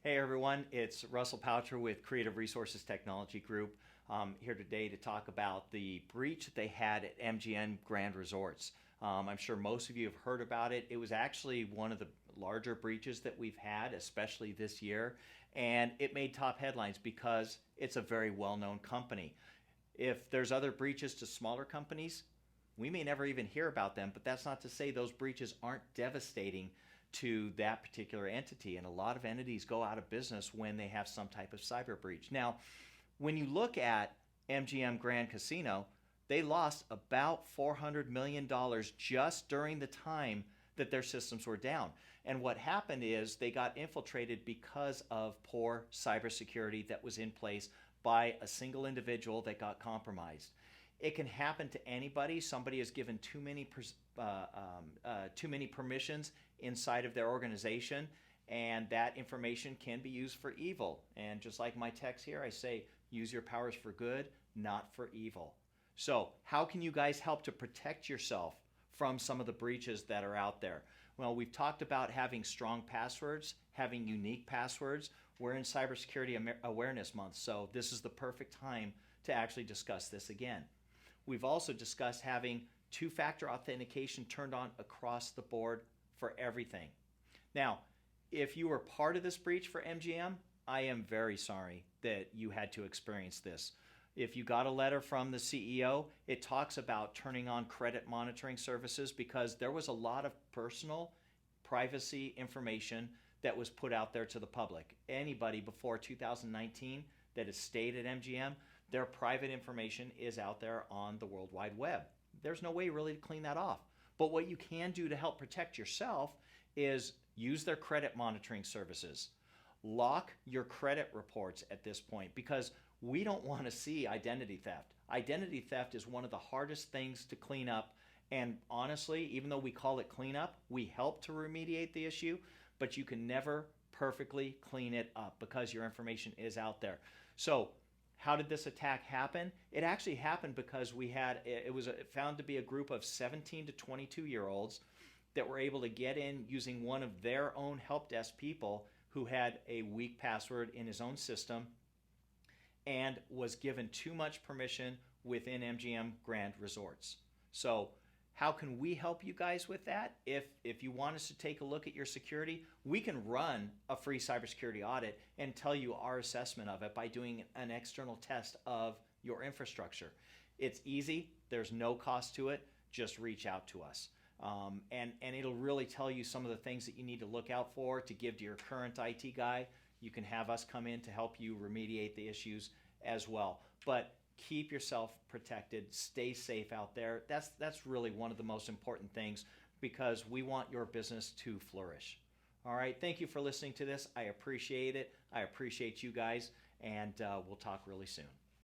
Hey everyone, it's Russell Poucher with Creative Resources Technology Group. Here today to talk about the breach that they had at MGM Grand Resorts. I'm sure most of you have heard about it. It was actually one of the larger breaches that we've had, especially this year, and it made top headlines because it's a very well-known company. If there's other breaches to smaller companies, we may never even hear about them, but that's not to say those breaches aren't devastating to that particular entity. And a lot of entities go out of business when they have some type of cyber breach. Now, when you look at MGM Grand Casino, they lost about $400 million just during the time that their systems were down. And what happened is they got infiltrated because of poor cybersecurity that was in place by a single individual that got compromised. It can happen to anybody. Somebody has given too many permissions inside of their organization, and that information can be used for evil. And just like my text here, I say use your powers for good, not for evil. So how can you guys help to protect yourself from some of the breaches that are out there? Well, we've talked about having strong passwords, having unique passwords. We're in Cybersecurity Awareness Month, so this is the perfect time to actually discuss this again. We've also discussed having two-factor authentication turned on across the board for everything. Now, if you were part of this breach for MGM, I am very sorry that you had to experience this. If you got a letter from the CEO, it talks about turning on credit monitoring services because there was a lot of personal privacy information that was put out there to the public. Anybody before 2019 that has stayed at MGM, their private information is out there on the World Wide Web. There's no way really to clean that off. But what you can do to help protect yourself is use their credit monitoring services. Lock your credit reports at this point because we don't want to see identity theft. Identity theft is one of the hardest things to clean up. And honestly, even though we call it cleanup, we help to remediate the issue, but you can never perfectly clean it up because your information is out there. So how did this attack happen? It actually happened because it was found to be a group of 17 to 22-year-olds that were able to get in using one of their own help desk people who had a weak password in his own system and was given too much permission within MGM Grand Resorts. So how can we help you guys with that? If you want us to take a look at your security, we can run a free cybersecurity audit and tell you our assessment of it by doing an external test of your infrastructure. It's easy. There's no cost to it. Just reach out to us. And it'll really tell you some of the things that you need to look out for to give to your current IT guy. You can have us come in to help you remediate the issues as well. But keep yourself protected, stay safe out there. That's really one of the most important things because we want your business to flourish. All right, thank you for listening to this. I appreciate it. I appreciate you guys, and we'll talk really soon.